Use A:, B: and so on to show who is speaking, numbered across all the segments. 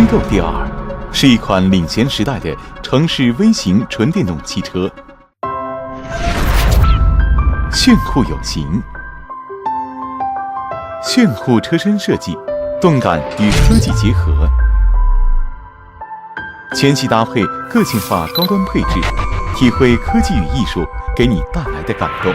A: 斗 D2 是一款领先时代的城市微型纯电动汽车，炫酷有型，炫酷车身设计，动感与科技结合，全系搭配个性化高端配置，体会科技与艺术给你带来的感动。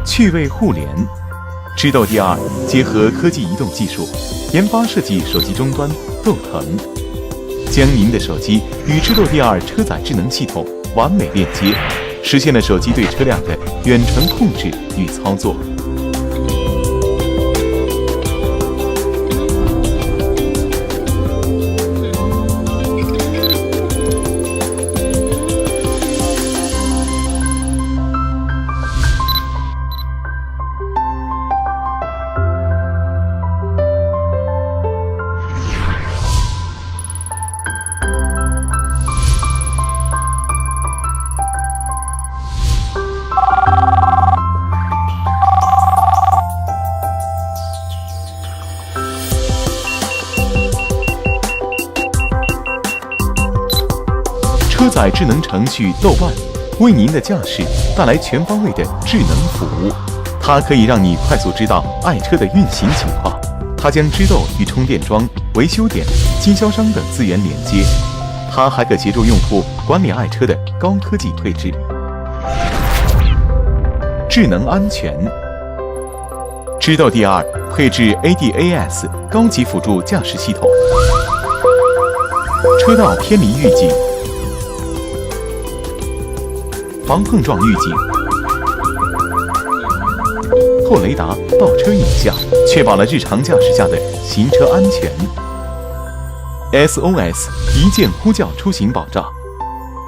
A: 趣味互联，知豆 D2 结合科技移动技术，研发设计手机终端豆腾，将您的手机与知豆 D2 车载智能系统完美链接，实现了手机对车辆的远程控制与操作。车载智能程序豆瓣为您的驾驶带来全方位的智能服务，它可以让你快速知道爱车的运行情况。它将知豆与充电桩、维修点、经销商等资源连接。它还可协助用户管理爱车的高科技配置。智能安全，知豆 D2 配置 ADAS 高级辅助驾驶系统，车道偏离预警，防碰撞预警，后雷达倒车影像，确保了日常驾驶下的行车安全。SOS 一键呼叫出行保障，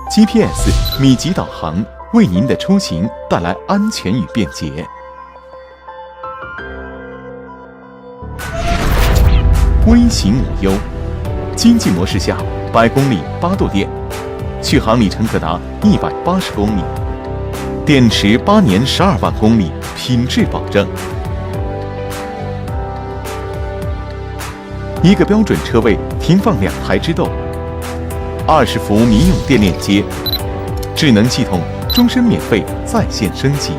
A: GPS 米级导航，为您的出行带来安全与便捷。微型无忧，经济模式下100公里8度电，续航里程可达180公里，电池8年12万公里，品质保证。一个标准车位停放2台知豆，20伏民用电链接，智能系统终身免费在线升级。